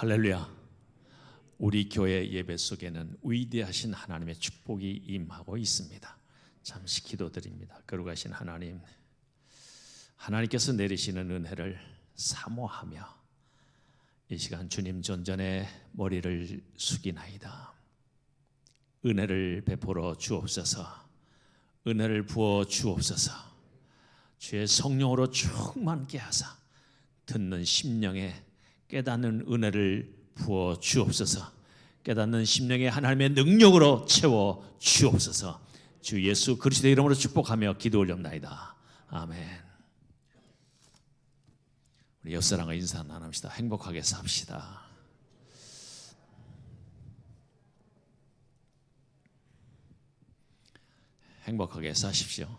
할렐루야. 우리 교회 예배 속에는 위대하신 하나님의 축복이 임하고 있습니다. 잠시 기도드립니다. 거룩하신 하나님, 하나님께서 내리시는 은혜를 사모하며 이 시간 주님 존전에 머리를 숙이나이다. 은혜를 베풀어 주옵소서. 은혜를 부어 주옵소서. 주의 성령으로 충만케 하사 듣는 심령에 깨닫는 은혜를 부어 주옵소서. 깨닫는 심령에 하나님의 능력으로 채워 주옵소서. 주 예수 그리스도의 이름으로 축복하며 기도 올립나이다. 아멘. 우리 옆사람과 인사 나눕시다. 행복하게 삽시다. 행복하게 사십시오.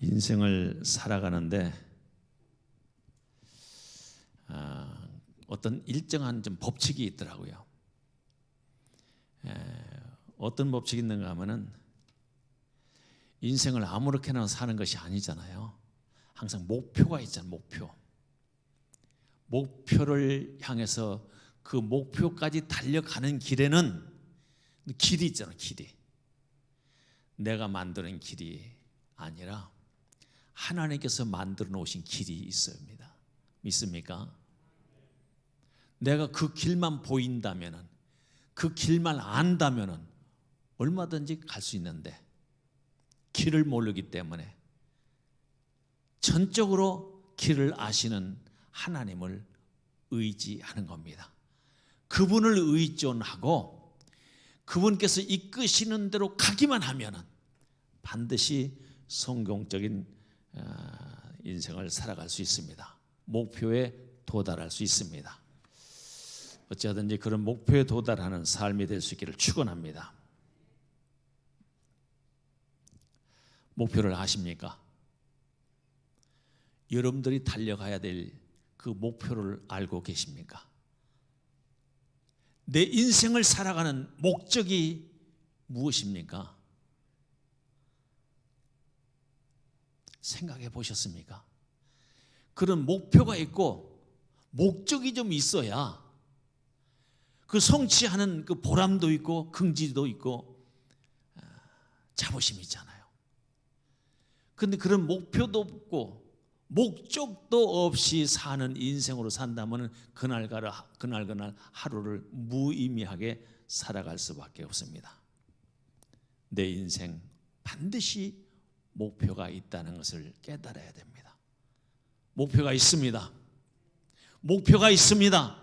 인생을 살아가는데 어떤 일정한 좀 법칙이 있더라고요. 어떤 법칙이 있는가 하면은 인생을 아무렇게나 사는 것이 아니잖아요. 항상 목표가 있잖아요. 목표를 향해서 그 목표까지 달려가는 길에는 길이 있잖아요. 길이. 내가 만드는 길이 아니라 하나님께서 만들어 놓으신 길이 있습니다. 믿습니까? 내가 그 길만 보인다면은, 그 길만 안다면은 얼마든지 갈 수 있는데 길을 모르기 때문에 전적으로 길을 아시는 하나님을 의지하는 겁니다. 그분을 의존하고 그분께서 이끄시는 대로 가기만 하면은 반드시 성공적인 인생을 살아갈 수 있습니다. 목표에 도달할 수 있습니다. 어찌하든지 그런 목표에 도달하는 삶이 될 수 있기를 축원합니다. 목표를 아십니까? 여러분들이 달려가야 될 그 목표를 알고 계십니까? 내 인생을 살아가는 목적이 무엇입니까? 생각해 보셨습니까? 그런 목표가 있고 목적이 좀 있어야 그 성취하는 그 보람도 있고 긍지도 있고 자부심이 있잖아요. 그런데 그런 목표도 없고 목적도 없이 사는 인생으로 산다면 그날 하루를 무의미하게 살아갈 수밖에 없습니다. 내 인생 반드시 목표가 있다는 것을 깨달아야 됩니다. 목표가 있습니다. 목표가 있습니다.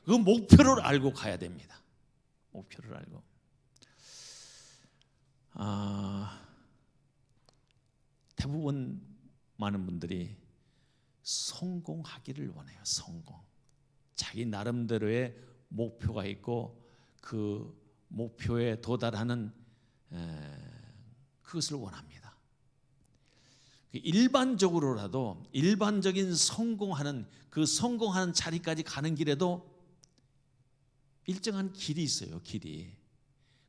그 목표를 알고 가야 됩니다. 목표를 알고. 대부분 많은 분들이 성공하기를 원해요. 성공. 자기 나름대로의 목표가 있고 그 목표에 도달하는 그것을 원합니다. 일반적으로라도 일반적인 성공하는 자리까지 가는 길에도 일정한 길이 있어요. 길이.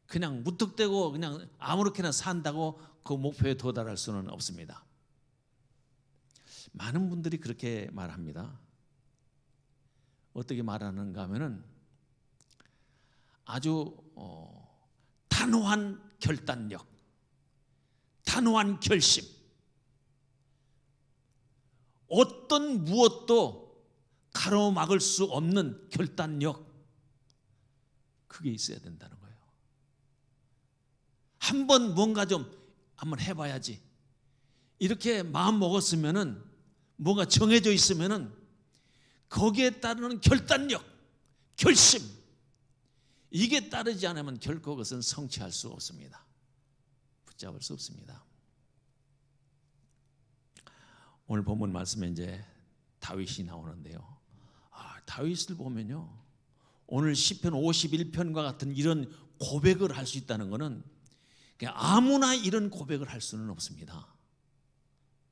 그냥 무턱대고 그냥 아무렇게나 산다고 그 목표에 도달할 수는 없습니다. 많은 분들이 그렇게 말합니다. 어떻게 말하는가 하면은 아주 단호한 결단력, 단호한 결심, 어떤 무엇도 가로막을 수 없는 결단력, 그게 있어야 된다는 거예요. 한번 뭔가 좀 한번 해봐야지 이렇게 마음 먹었으면은, 뭔가 정해져 있으면은 거기에 따르는 결단력, 결심, 이게 따르지 않으면 결코 그것은 성취할 수 없습니다. 붙잡을 수 없습니다. 오늘 본문 말씀에 이제 다윗이 나오는데요. 다윗을 보면요, 오늘 시편 51편과 같은 이런 고백을 할 수 있다는 것은 아무나 이런 고백을 할 수는 없습니다.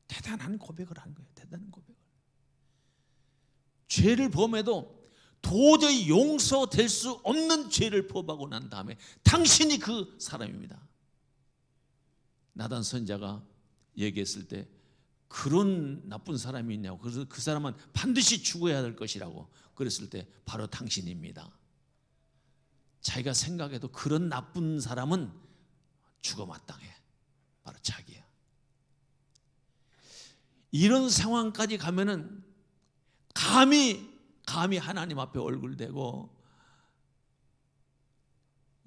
대단한 고백을 한 거예요. 대단한 고백을. 죄를 범해도 도저히 용서될 수 없는 죄를 범하고 난 다음에 당신이 그 사람입니다. 나단 선지자가 얘기했을 때 그런 나쁜 사람이 있냐고. 그래서 그 사람은 반드시 죽어야 될 것이라고 그랬을 때 바로 당신입니다. 자기가 생각해도 그런 나쁜 사람은 죽어 마땅해. 바로 자기야. 이런 상황까지 가면은 감히 하나님 앞에 얼굴 대고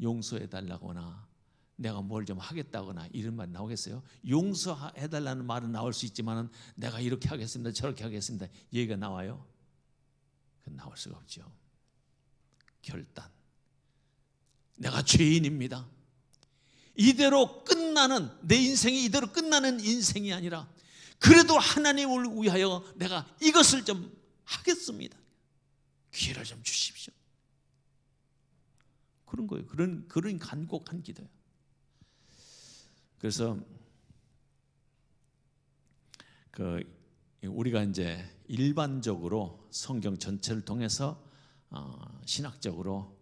용서해 달라거나 내가 뭘 좀 하겠다거나 이런 말 나오겠어요? 용서해 달라는 말은 나올 수 있지만은 내가 이렇게 하겠습니다, 저렇게 하겠습니다, 얘기가 나와요? 그건 나올 수가 없죠. 결단. 내가 죄인입니다. 이대로 끝나는, 내 인생이 이대로 끝나는 인생이 아니라 그래도 하나님을 위하여 내가 이것을 좀 하겠습니다. 기회를 좀 주십시오. 그런 거예요. 그런 간곡한 기도예요. 그래서 우리가 이제 일반적으로 성경 전체를 통해서 신학적으로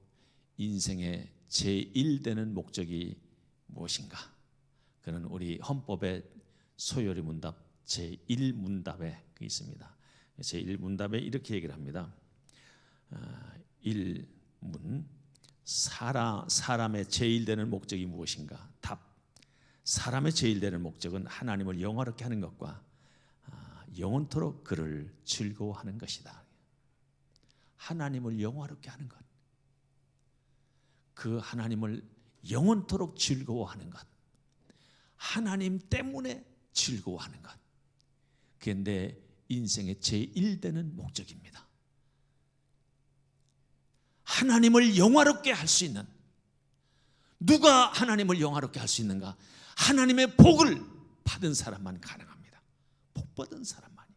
인생의 제1되는 목적이 무엇인가? 그는 우리 헌법의 소요리 문답 제1문답에 있습니다. 제1문답에 이렇게 얘기를 합니다. 1문 사람의 제1되는 목적이 무엇인가? 답. 사람의 제1되는 목적은 하나님을 영화롭게 하는 것과 영원토록 그를 즐거워하는 것이다. 하나님을 영화롭게 하는 것. 그 하나님을 영원토록 즐거워하는 것. 하나님 때문에 즐거워하는 것. 그게 내 인생의 제1되는 목적입니다. 하나님을 영화롭게 할 수 있는, 누가 하나님을 영화롭게 할 수 있는가? 하나님의 복을 받은 사람만 가능합니다. 복 받은 사람만이.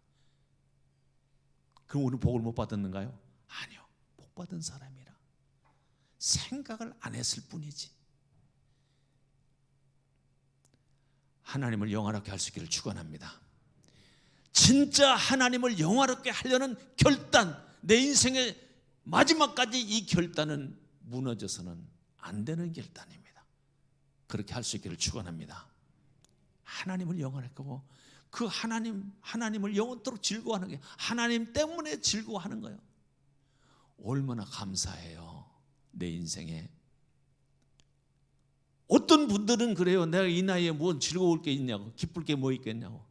그럼 우리는 복을 못 받았는가요? 아니요. 복 받은 사람이라 생각을 안 했을 뿐이지. 하나님을 영화롭게 할 수 있기를 축원합니다. 진짜 하나님을 영화롭게 하려는 결단, 내 인생의 마지막까지 이 결단은 무너져서는 안 되는 결단입니다. 그렇게 할 수 있기를 축원합니다. 하나님을 영원할 거고 그 하나님을 영원토록 즐거워하는 게 하나님 때문에 즐거워하는 거예요. 얼마나 감사해요. 내 인생에. 어떤 분들은 그래요. 내가 이 나이에 뭐 즐거울 게 있냐고, 기쁠 게 뭐 있겠냐고.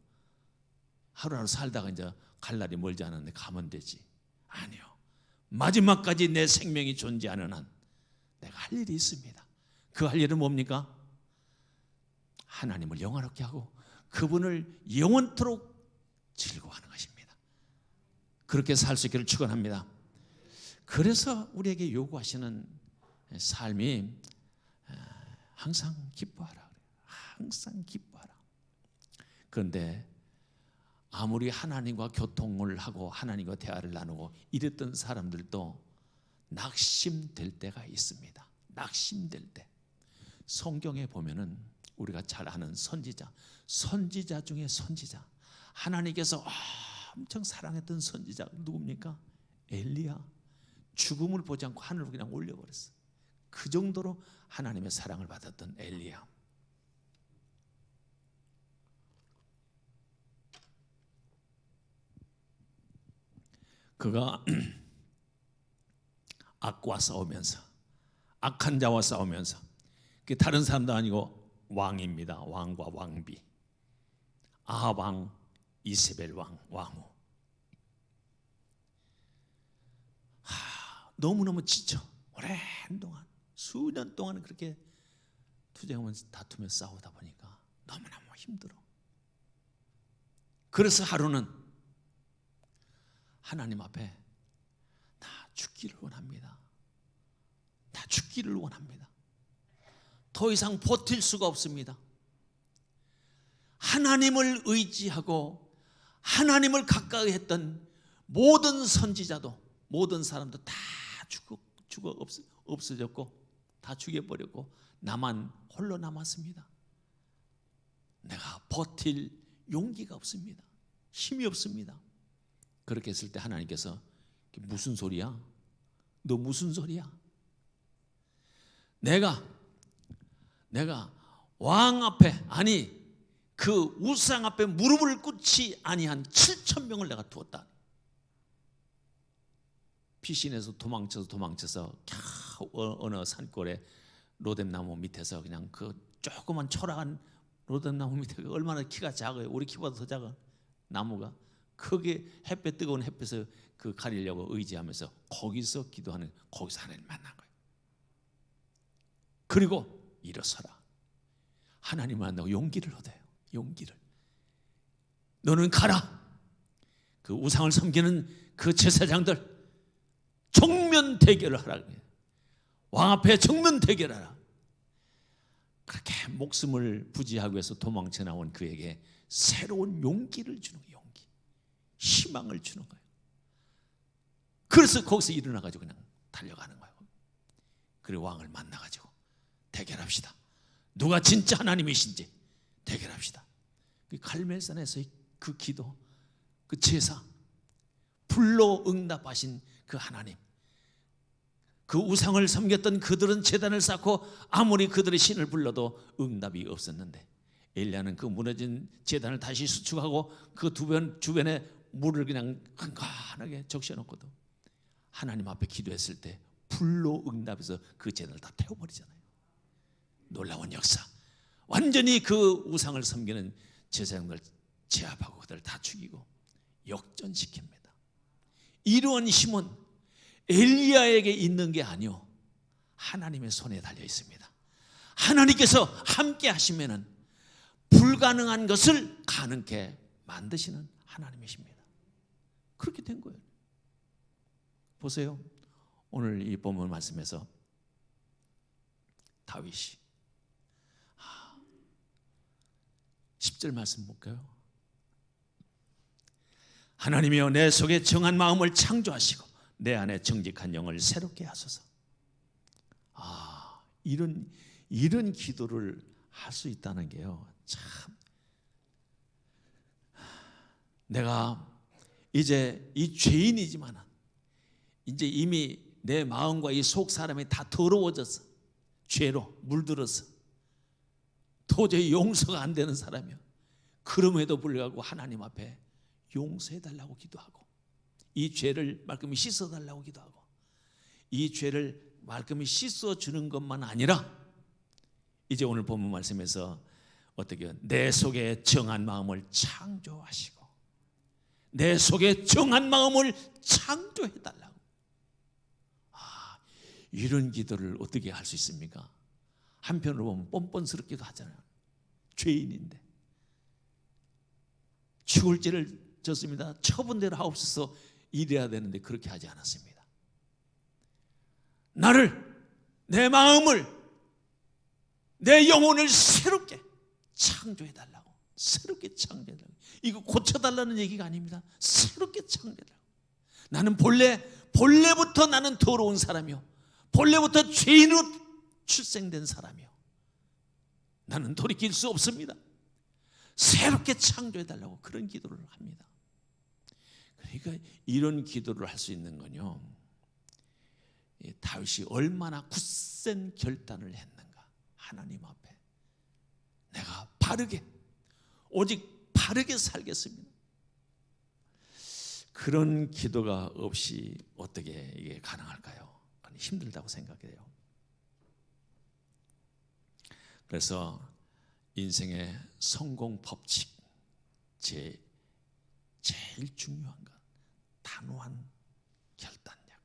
하루하루 살다가 이제 갈 날이 멀지 않은데 가면 되지. 아니요. 마지막까지 내 생명이 존재하는 한 내가 할 일이 있습니다. 그 할 일은 뭡니까? 하나님을 영화롭게 하고 그분을 영원토록 즐거워하는 것입니다. 그렇게 살 수 있기를 축원합니다. 그래서 우리에게 요구하시는 삶이 항상 기뻐하라. 항상 기뻐하라. 그런데 아무리 하나님과 교통을 하고 하나님과 대화를 나누고 이랬던 사람들도 낙심될 때가 있습니다. 낙심될 때. 성경에 보면은 우리가 잘 아는 선지자 중에 선지자, 하나님께서 엄청 사랑했던 선지자 누굽니까? 엘리야. 죽음을 보지 않고 하늘로 그냥 올려버렸어. 그 정도로 하나님의 사랑을 받았던 엘리야. 그가 악과 싸우면서, 악한 자와 싸우면서, 그게 다른 사람도 아니고 왕입니다. 왕과 왕비, 아합 왕, 이세벨 왕후. 너무너무 지쳐. 오랜 동안, 수년 동안 그렇게 투쟁하면서 다투며 싸우다 보니까 너무너무 힘들어. 그래서 하루는 하나님 앞에 나 죽기를 원합니다. 나 죽기를 원합니다. 더 이상 버틸 수가 없습니다. 하나님을 의지하고 하나님을 가까이 했던 모든 선지자도, 모든 사람도 다 죽어 없어졌고 다 죽여버렸고 나만 홀로 남았습니다. 내가 버틸 용기가 없습니다. 힘이 없습니다. 그렇게 했을 때 하나님께서 무슨 소리야? 너 무슨 소리야? 내가 왕 앞에, 아니 그 우상 앞에 무릎을 꿇지 아니한 7,000명을 내가 두었다. 피신에서 도망쳐서 어느 산골에 로뎀나무 밑에서 그냥 그 조그만 초라한 로뎀나무 밑에 얼마나 키가 작아요. 우리 키보다 더 작아 나무가. 거기에 뜨거운 햇빛을 그 가리려고 의지하면서 거기서 기도하는, 거기서 하나님 만난 거예요. 그리고 일어서라. 하나님 만나고 용기를 얻어요. 용기를. 너는 가라. 그 우상을 섬기는 그 제사장들 정면 대결을 하라. 왕 앞에 정면 대결하라. 그렇게 목숨을 부지하기 위해서 도망쳐 나온 그에게 새로운 용기를 주는 거예요. 용기, 희망을 주는 거예요. 그래서 거기서 일어나가지고 그냥 달려가는 거예요. 그리고 왕을 만나가지고 대결합시다. 누가 진짜 하나님이신지 대결합시다. 그 갈멜산에서의 그 기도, 그 제사, 불로 응답하신 그 하나님. 그 우상을 섬겼던 그들은 제단을 쌓고 아무리 그들의 신을 불러도 응답이 없었는데, 엘리야는 그 무너진 제단을 다시 수축하고 그 주변에 물을 그냥 한간하게 적셔놓고도 하나님 앞에 기도했을 때 불로 응답해서 그 제단을 다 태워버리잖아요. 놀라운 역사. 완전히 그 우상을 섬기는 제사장들 제압하고 그들을 다 죽이고 역전시킵니다. 이러한 힘은 엘리야에게 있는 게 아니요, 하나님의 손에 달려 있습니다. 하나님께서 함께 하시면은 불가능한 것을 가능케 만드시는 하나님이십니다. 그렇게 된 거예요. 보세요. 오늘 이 본문 말씀에서 다윗이 10절 말씀 볼까요? 하나님이여 내 속에 정한 마음을 창조하시고 내 안에 정직한 영을 새롭게 하소서. 이런 기도를 할 수 있다는 게요, 참, 내가 이제 이 죄인이지만 이제 이미 내 마음과 이 속 사람이 다 더러워져서 죄로 물들어서 도저히 용서가 안 되는 사람이요, 그럼에도 불구하고 하나님 앞에 용서해달라고 기도하고, 이 죄를 말끔히 씻어달라고 기도하고, 이 죄를 말끔히 씻어주는 것만 아니라 이제 오늘 본문 말씀에서 어떻게 내 속에 정한 마음을 창조하시고 내 속에 정한 마음을 창조해달라고. 이런 기도를 어떻게 할 수 있습니까? 한편으로 보면 뻔뻔스럽기도 하잖아요. 죄인인데 죽을 죄를 졌습니다. 처분대로 하옵소서 이래야 되는데 그렇게 하지 않았습니다. 나를, 내 마음을, 내 영혼을 새롭게 창조해달라고. 새롭게 창조해달라고. 이거 고쳐달라는 얘기가 아닙니다. 새롭게 창조해달라고. 나는 본래부터 나는 더러운 사람이요, 본래부터 죄인으로 출생된 사람이요, 나는 돌이킬 수 없습니다. 새롭게 창조해달라고 그런 기도를 합니다. 그러니까 이런 기도를 할 수 있는 건요, 다윗이 얼마나 굳센 결단을 했는가. 하나님 앞에 내가 바르게, 오직 바르게 살겠습니다. 그런 기도가 없이 어떻게 이게 가능할까요? 힘들다고 생각해요. 그래서 인생의 성공 법칙, 제일 중요한 건 단호한 결단력,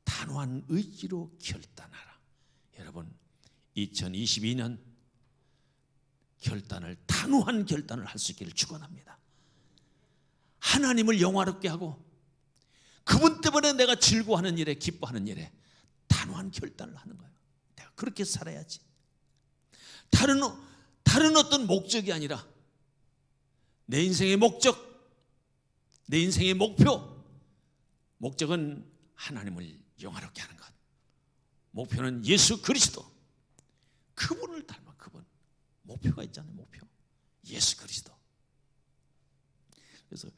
단호한 의지로 결단하라. 여러분, 2022년 단호한 결단을 할 수 있기를 축원합니다. 하나님을 영화롭게 하고 그분 때문에 내가 즐거워하는 일에, 기뻐하는 일에 단호한 결단을 하는 거예요. 내가 그렇게 살아야지. 다른 어떤 목적이 아니라 내 인생의 목적, 내 인생의 목적은 하나님을 영화롭게 하는 것. 목표는 예수 그리스도, 그분을 닮아. 그분 목표가 있잖아요. 목표 예수 그리스도. 그래서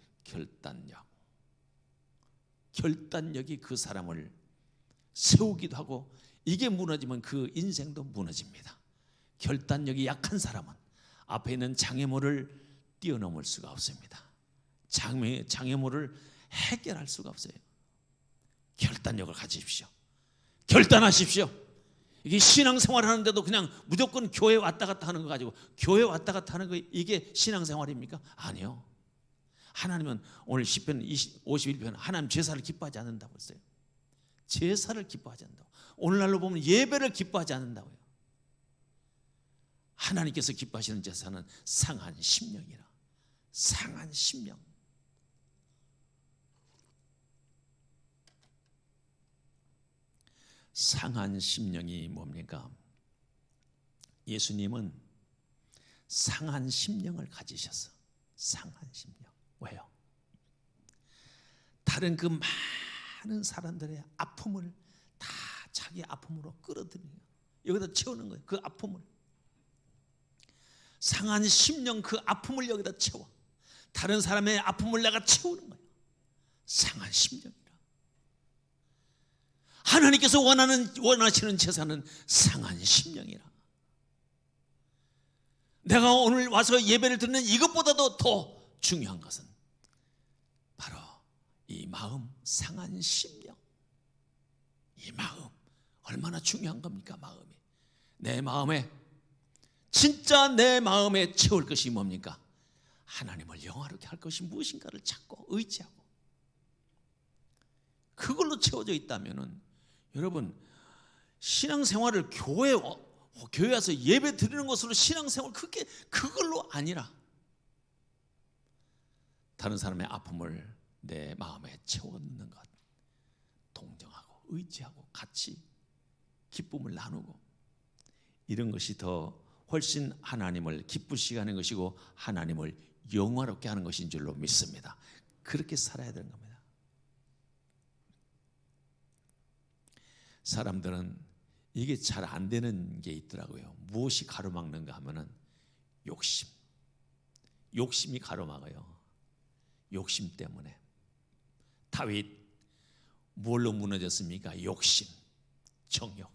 결단력이 그 사람을 세우기도 하고, 이게 무너지면 그 인생도 무너집니다. 결단력이 약한 사람은 앞에 있는 장애물을 뛰어넘을 수가 없습니다. 장애물을 해결할 수가 없어요. 결단력을 가지십시오. 결단하십시오. 이게 신앙생활 하는데도 그냥 무조건 교회 왔다 갔다 하는 거 가지고 교회 왔다 갔다 하는 거 이게 신앙생활입니까? 아니요. 하나님은 오늘 시편 51편 하나님 제사를 기뻐하지 않는다고 했어요. 제사를 기뻐하지 않는다고. 오늘날로 보면 예배를 기뻐하지 않는다고요. 하나님께서 기뻐하시는 제사는 상한 심령이라. 상한 심령. 상한 심령이 뭡니까? 예수님은 상한 심령을 가지셨어. 상한 심령. 왜요? 다른 그 많은 사람들의 아픔을 다 자기 아픔으로 끌어들이는 거예요. 여기다 채우는 거예요. 그 아픔을. 상한 심령 그 아픔을 여기다 채워. 다른 사람의 아픔을 내가 채우는 거예요. 상한 심령이라. 하나님께서 원하시는 제사는 상한 심령이라. 내가 오늘 와서 예배를 드리는 이것보다도 더 중요한 것은 바로 이 마음, 상한 심령. 이 마음 얼마나 중요한 겁니까? 마음이. 내 마음에 진짜 내 마음에 채울 것이 뭡니까? 하나님을 영화롭게 할 것이 무엇인가를 찾고 의지하고 그걸로 채워져 있다면은 여러분 신앙생활을 교회 와서 예배 드리는 것으로 신앙생활 그걸로 아니라 다른 사람의 아픔을 내 마음에 채워넣는 것, 동정하고 의지하고 같이 기쁨을 나누고 이런 것이 더 훨씬 하나님을 기쁘시게 하는 것이고 하나님을 영화롭게 하는 것인 줄로 믿습니다. 그렇게 살아야 되는 겁니다. 사람들은 이게 잘 안 되는 게 있더라고요. 무엇이 가로막는가 하면은 욕심이 가로막아요. 욕심 때문에. 다윗 뭘로 무너졌습니까? 욕심, 정욕.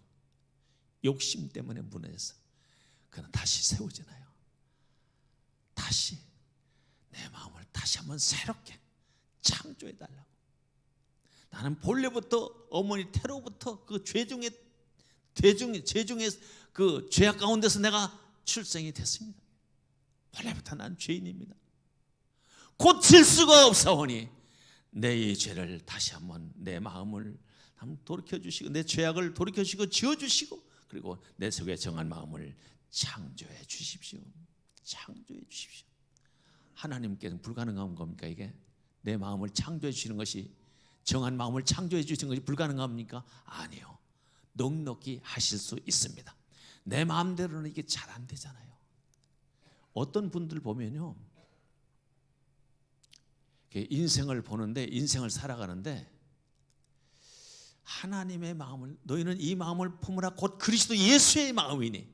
욕심 때문에 무너졌어. 그는 다시 세우잖아요. 다시 내 마음을 다시 한번 새롭게 창조해 달라고. 나는 본래부터 어머니 태로부터 그 죄중의 그 죄악 가운데서 내가 출생이 됐습니다. 본래부터 난 죄인입니다. 고칠 수가 없사오니 내 이 죄를 다시 한번 내 마음을 한번 돌이켜주시고 내 죄악을 돌이켜주시고 지어주시고 그리고 내 속에 정한 마음을 창조해 주십시오. 창조해 주십시오. 하나님께는 불가능한 겁니까? 이게 내 마음을 창조해 주시는 것이 정한 마음을 창조해 주시는 것이 불가능합니까? 아니요. 넉넉히 하실 수 있습니다. 내 마음대로는 이게 잘 안 되잖아요. 어떤 분들 보면요, 인생을 보는데 인생을 살아가는데 하나님의 마음을 너희는 이 마음을 품으라 곧 그리스도 예수의 마음이니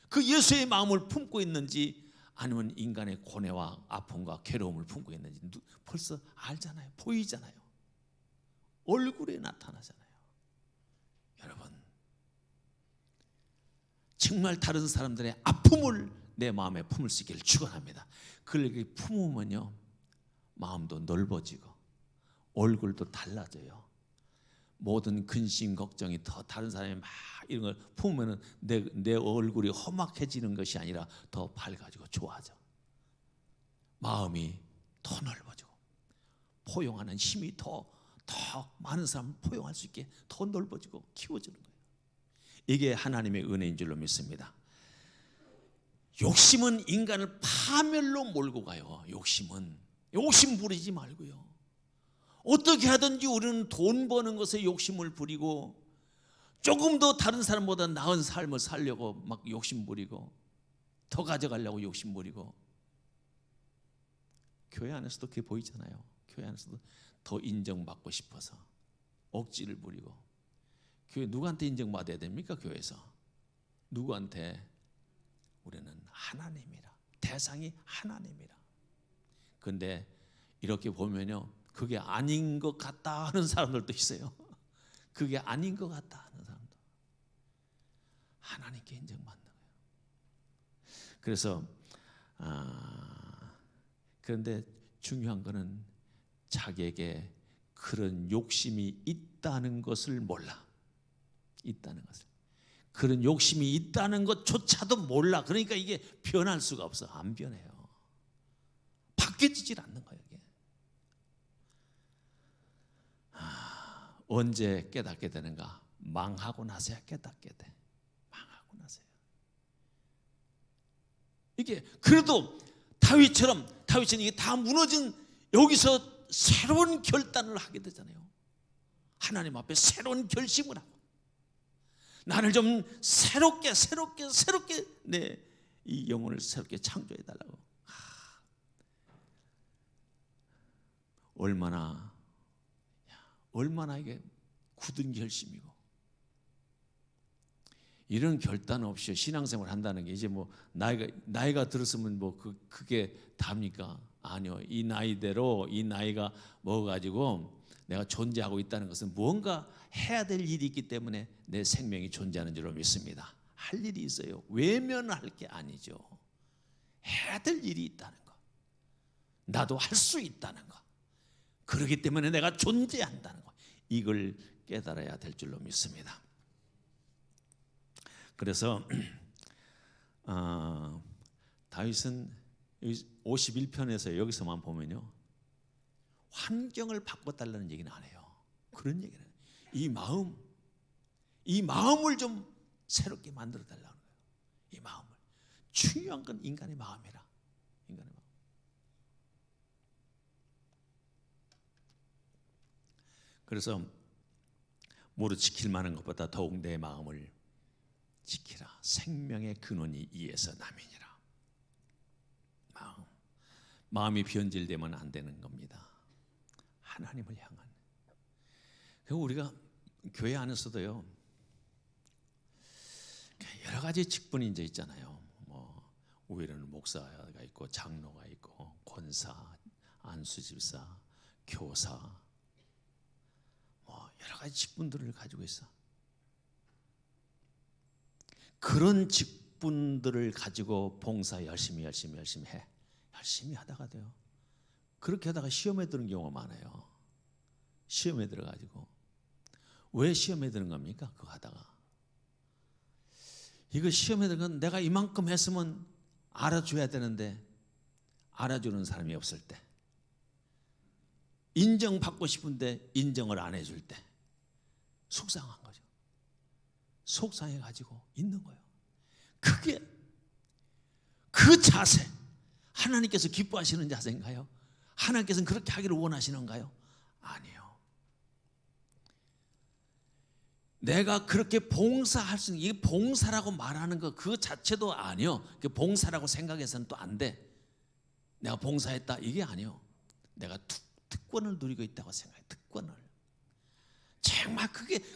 그 예수의 마음을 품고 있는지 아니면 인간의 고뇌와 아픔과 괴로움을 품고 있는지 벌써 알잖아요. 보이잖아요. 얼굴에 나타나잖아요. 여러분 정말 다른 사람들의 아픔을 내 마음에 품을 수 있기를 축원합니다. 그렇게 품으면요 마음도 넓어지고 얼굴도 달라져요. 모든 근심 걱정이 더 다른 사람이 막 이런 걸 품으면 내 얼굴이 험악해지는 것이 아니라 더 밝아지고 좋아져. 마음이 더 넓어지고 포용하는 힘이 더 많은 사람을 포용할 수 있게 더 넓어지고 키워지는 거예요. 이게 하나님의 은혜인 줄로 믿습니다. 욕심은 인간을 파멸로 몰고 가요. 욕심 부리지 말고요. 어떻게 하든지 우리는 돈 버는 것에 욕심을 부리고 조금 더 다른 사람보다 나은 삶을 살려고 막 욕심 부리고 더 가져가려고 욕심 부리고 교회 안에서도 그게 보이잖아요. 교회 안에서도 더 인정받고 싶어서 억지를 부리고 교회 누구한테 인정받아야 됩니까? 교회에서 누구한테? 우리는 하나님이라. 대상이 하나님이라. 그런데 이렇게 보면요 그게 아닌 것 같다 하는 사람들도 있어요. 그게 아닌 것 같다 하는 사람도 하나님께 인정받는 거예요. 그래서 그런데 중요한 거는 자기에게 그런 욕심이 있다는 것을 몰라. 있다는 것을. 그런 욕심이 있다는 것조차도 몰라. 그러니까 이게 변할 수가 없어. 안 변해요. 바뀌어지질 않는 거예요. 이게. 언제 깨닫게 되는가? 망하고 나서야 깨닫게 돼. 망하고 나서야. 이게 그래도 다윗은 이게 다 무너진 여기서 새로운 결단을 하게 되잖아요. 하나님 앞에 새로운 결심을 하고 나를 좀 새롭게 내 이 영혼을 새롭게 창조해 달라고. 얼마나 이게 굳은 결심이고, 이런 결단 없이 신앙생활 한다는 게 이제 뭐 나이가 들었으면 뭐 그게 답니까? 아니요. 이 나이대로 이 나이가 먹어가지고 내가 존재하고 있다는 것은 무언가 해야 될 일이 있기 때문에 내 생명이 존재하는 줄로 믿습니다. 할 일이 있어요. 외면할 게 아니죠. 해야 될 일이 있다는 거, 나도 할 수 있다는 거, 그렇기 때문에 내가 존재한다는 거, 이걸 깨달아야 될 줄로 믿습니다. 그래서 다윗은 51편에서 여기서만 보면요, 환경을 바꿔달라는 얘기는 안 해요. 그런 얘기는 이 마음을 좀 새롭게 만들어 달라는 거예요. 이 마음을. 중요한 건 인간의 마음이라. 인간의 마음. 그래서 무릇 지킬 만한 것보다 더욱 내 마음을 지키라. 생명의 근원이 이에서 남이니라. 마음이 변질되면 안 되는 겁니다. 하나님을 향한. 그리고 우리가 교회 안에서도요, 여러 가지 직분이 이제 있잖아요. 뭐 우리는 목사가 있고 장로가 있고 권사, 안수집사, 교사, 뭐 여러 가지 직분들을 가지고 있어. 그런 직분들을 가지고 봉사 열심히 해. 열심히 하다가 돼요. 그렇게 하다가 시험에 드는 경우가 많아요. 시험에 들어가지고. 왜 시험에 드는 겁니까? 그거 하다가. 이거 시험에 드는 건 내가 이만큼 했으면 알아줘야 되는데 알아주는 사람이 없을 때, 인정받고 싶은데 인정을 안 해줄 때 속상한 거죠. 속상해가지고 있는 거예요. 그게 그 자세, 하나님께서 기뻐하시는 자세인가요? 하나님께서는 그렇게 하기를 원하시는가요? 아니요. 내가 그렇게 봉사할 수 있는, 이게 봉사라고 말하는 거 그 자체도 아니요. 봉사라고 생각해서는 또 안 돼. 내가 봉사했다, 이게 아니요. 내가 특권을 누리고 있다고 생각해. 특권을. 정말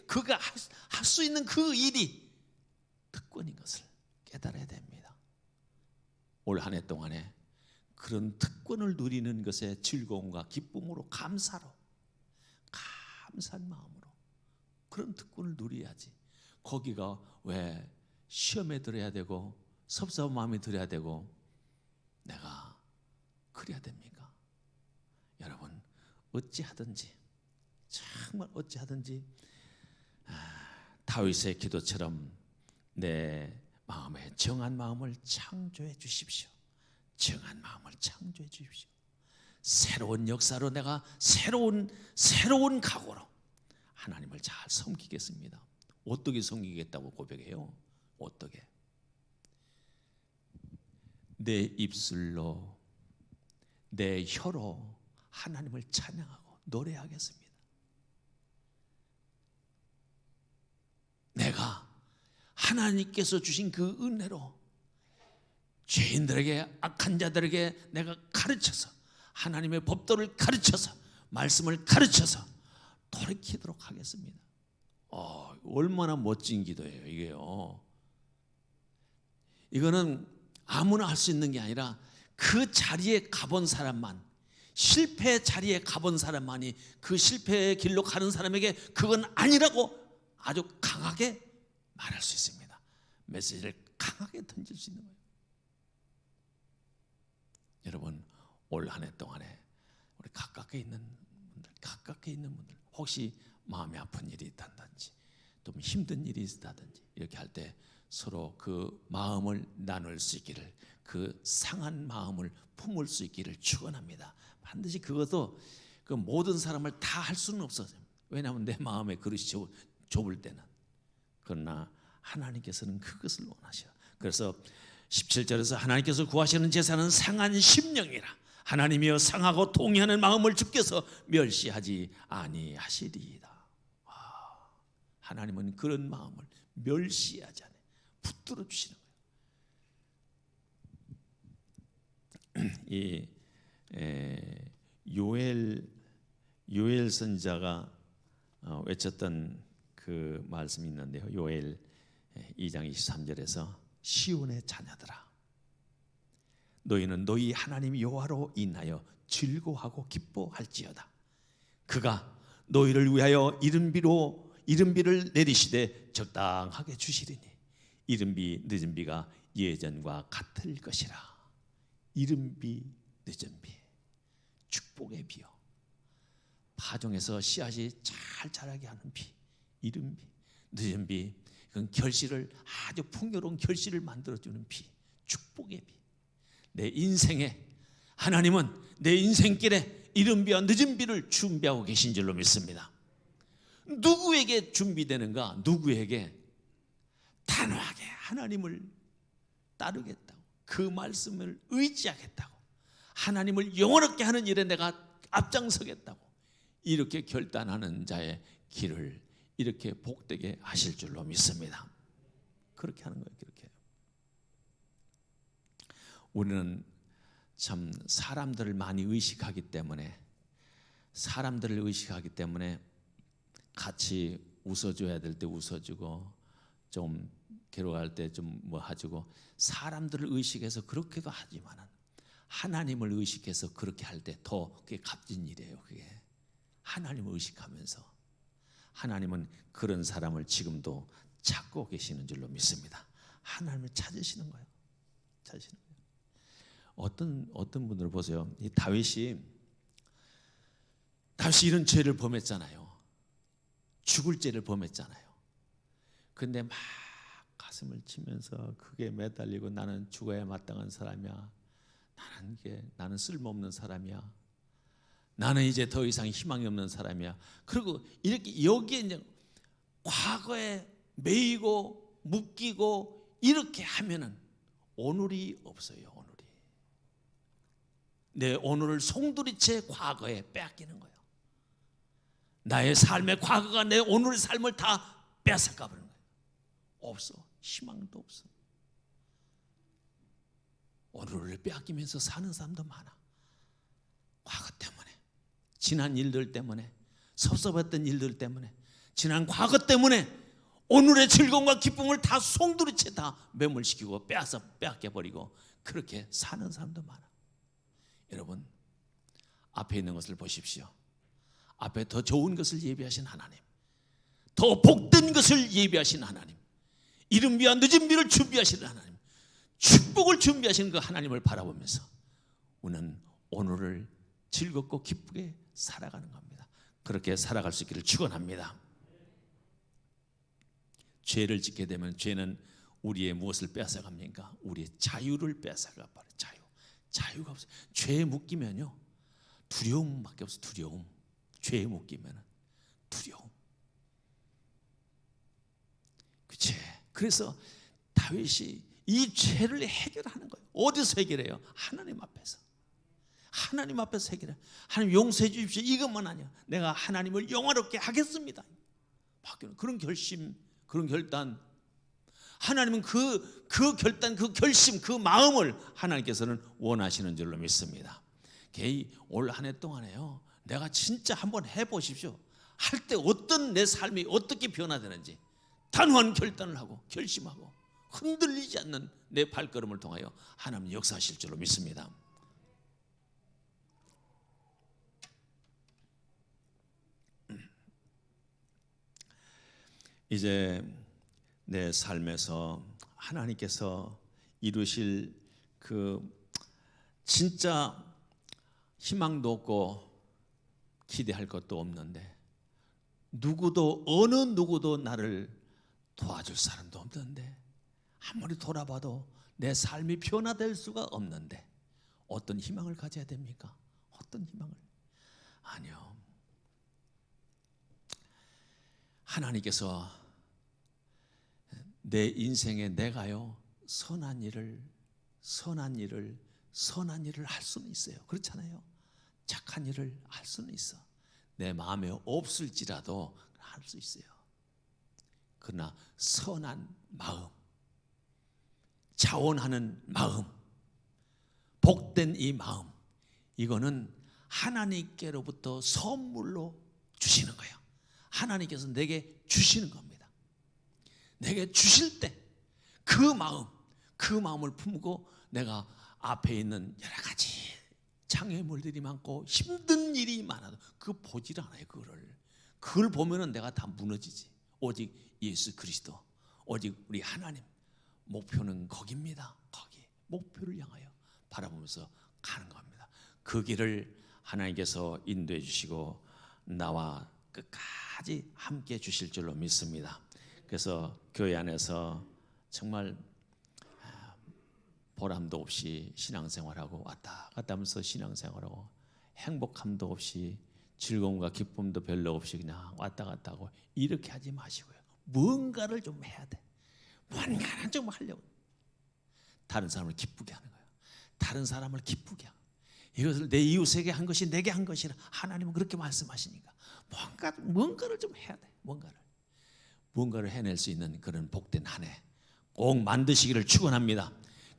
그가 할 수 있는 그 일이 특권인 것을 깨달아야 됩니다. 올 한 해 동안에 그런 특권을 누리는 것에 즐거움과 기쁨으로 감사한 마음으로 그런 특권을 누려야지. 거기가 왜 시험에 들어야 되고 섭섭한 마음이 들어야 되고 내가 그래야 됩니까? 여러분, 어찌하든지 정말 어찌하든지 다윗의 기도처럼 내 마음에 정한 마음을 창조해 주십시오. 정한 마음을 창조해 주십시오. 새로운 역사로 내가 새로운 각오로 하나님을 잘 섬기겠습니다. 어떻게 섬기겠다고 고백해요? 어떻게? 내 입술로, 내 혀로 하나님을 찬양하고 노래하겠습니다. 내가 하나님께서 주신 그 은혜로 죄인들에게, 악한 자들에게 내가 가르쳐서, 하나님의 법도를 가르쳐서, 말씀을 가르쳐서 돌이키도록 하겠습니다. 얼마나 멋진 기도예요, 이게요. 이거는 아무나 할 수 있는 게 아니라 그 자리에 가본 사람만, 실패의 자리에 가본 사람만이 그 실패의 길로 가는 사람에게 그건 아니라고 아주 강하게 말할 수 있습니다. 메시지를 강하게 던질 수 있는 거예요. 올 한 해 동안에 우리 가깝게 있는 분들 혹시 마음이 아픈 일이 있다든지 좀 힘든 일이 있다든지 이렇게 할 때 서로 그 마음을 나눌 수 있기를, 그 상한 마음을 품을 수 있기를 축원합니다. 반드시 그것도 그 모든 사람을 다 할 수는 없어요. 왜냐하면 내 마음의 그릇이 좁을 때는. 그러나 하나님께서는 그것을 원하셔. 그래서 17절에서 하나님께서 구하시는 제사는 상한 심령이라. 하나님이여 상하고 통회하는 마음을 주께서 멸시하지 아니하시리이다. 하나님은 그런 마음을 멸시하지 않아요. 붙들어 주시는 거예요. 이 요엘 선지자가 외쳤던 그 말씀이 있는데요. 요엘 2장 23절에서 시온의 자녀들아, 너희는 너희 하나님 여호와로 인하여 즐거워하고 기뻐할지어다. 그가 너희를 위하여 이른비를 내리시되 적당하게 주시리니 이른비 늦은 비가 예전과 같을 것이라. 이른비 늦은 비, 축복의 비요. 파종에서 씨앗이 잘 자라게 하는 비, 이른비. 늦은 비, 그건 결실을, 아주 풍요로운 결실을 만들어주는 비, 축복의 비. 내 인생에 하나님은 내 인생길에 이른 비와 늦은 비를 준비하고 계신 줄로 믿습니다. 누구에게 준비되는가? 누구에게? 단호하게 하나님을 따르겠다고, 그 말씀을 의지하겠다고, 하나님을 영원하게 하는 일에 내가 앞장서겠다고 이렇게 결단하는 자의 길을 이렇게 복되게 하실 줄로 믿습니다. 그렇게 하는 거예요. 그렇게. 우리는 참 사람들을 많이 의식하기 때문에 같이 웃어줘야 될 때 웃어주고, 좀 괴로워할 때 좀 뭐 해주고, 사람들을 의식해서 그렇게도 하지만은 하나님을 의식해서 그렇게 할 때 더 그게 값진 일이에요. 그게 하나님을 의식하면서, 하나님은 그런 사람을 지금도 찾고 계시는 줄로 믿습니다. 하나님을 찾으시는 거예요. 찾으시는 거예요. 어떤 분들 보세요. 이 다윗이 이런 죄를 범했잖아요. 죽을 죄를 범했잖아요. 근데 막 가슴을 치면서 그게 매달리고, 나는 죽어야 마땅한 사람이야. 나는 쓸모없는 사람이야. 나는 이제 더 이상 희망이 없는 사람이야. 그리고 이렇게 여기에 이제 과거에 매이고 묶이고 이렇게 하면은 오늘이 없어요. 오늘이. 내 오늘을 송두리째 과거에 빼앗기는 거예요. 나의 삶의 과거가 내 오늘의 삶을 다 빼앗아가 버리는 거예요. 없어. 희망도 없어. 오늘을 빼앗기면서 사는 사람도 많아. 과거 때문에, 지난 일들 때문에, 섭섭했던 일들 때문에, 지난 과거 때문에 오늘의 즐거움과 기쁨을 다 송두리째 다 매몰시키고 빼앗겨버리고 그렇게 사는 사람도 많아. 여러분, 앞에 있는 것을 보십시오. 앞에 더 좋은 것을 예비하신 하나님, 더 복된 것을 예비하신 하나님, 이른 비와 늦은 비를 준비하시는 하나님, 축복을 준비하시는 그 하나님을 바라보면서 우리는 오늘을 즐겁고 기쁘게 살아가는 겁니다. 그렇게 살아갈 수 있기를 축원합니다. 죄를 짓게 되면 죄는 우리의 무엇을 빼앗아갑니까? 우리의 자유를 빼앗아가 버려요. 자유가 없어요. 죄에 묶이면요 두려움밖에 없어요. 두려움. 죄에 묶이면 두려움. 그 죄. 그래서 다윗이 이 죄를 해결하는 거예요. 어디서 해결해요? 하나님 앞에서. 하나님 앞에서 해결해요. 하나님 용서해 주십시오. 이것만 아니야. 내가 하나님을 영화롭게 하겠습니다. 그런 결심, 그런 결단. 하나님은 그 결단, 그 결심, 그 마음을 하나님께서는 원하시는 줄로 믿습니다. 올 한 해 동안에요, 내가 진짜 한번 해보십시오. 할 때 어떤 내 삶이 어떻게 변화되는지 단호한 결단을 하고 결심하고 흔들리지 않는 내 발걸음을 통하여 하나님 역사하실 줄로 믿습니다. 이제 내 삶에서 하나님께서 이루실 그 진짜 희망도 없고 기대할 것도 없는데 누구도 어느 누구도 나를 도와줄 사람도 없는데 아무리 돌아봐도 내 삶이 변화될 수가 없는데 어떤 희망을 가져야 됩니까? 어떤 희망을? 아니요. 하나님께서 내 인생에 내가요 선한 일을 할 수는 있어요. 그렇잖아요. 착한 일을 할 수는 있어. 내 마음에 없을지라도 할 수 있어요. 그러나 선한 마음, 자원하는 마음, 복된 이 마음, 이거는 하나님께로부터 선물로 주시는 거예요. 하나님께서 내게 주시는 겁니다. 내게 주실 때 그 마음을 품고 내가 앞에 있는 여러 가지 장애물들이 많고 힘든 일이 많아도 그거 보질 않아요. 그걸 보면은 내가 다 무너지지. 오직 예수 그리스도, 오직 우리 하나님, 목표는 거기입니다. 거기 목표를 향하여 바라보면서 가는 겁니다. 그 길을 하나님께서 인도해 주시고 나와 끝까지 함께 주실 줄로 믿습니다. 그래서 교회 안에서 정말 보람도 없이 신앙생활하고 왔다 갔다 하면서 신앙생활하고 행복함도 없이 즐거움과 기쁨도 별로 없이 그냥 왔다 갔다 하고 이렇게 하지 마시고요. 뭔가를 좀 해야 돼. 뭔가를 좀 하려고. 다른 사람을 기쁘게 하는 거예요. 다른 사람을 기쁘게 하는 거예요. 이것을 내 이웃에게 한 것이 내게 한 것이라 하나님은 그렇게 말씀하시니까 뭔가를 좀 해야 돼. 뭔가를 해낼 수 있는 그런 복된 한 해 꼭 만드시기를 축원합니다.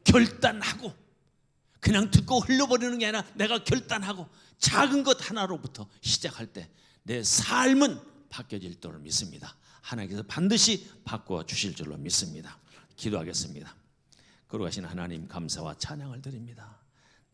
결단하고 그냥 듣고 흘려버리는 게 아니라 내가 결단하고 작은 것 하나로부터 시작할 때 내 삶은 바뀌어질 줄을 믿습니다. 하나님께서 반드시 바꿔 주실 줄로 믿습니다. 기도하겠습니다. 거룩하신 하나님 감사와 찬양을 드립니다.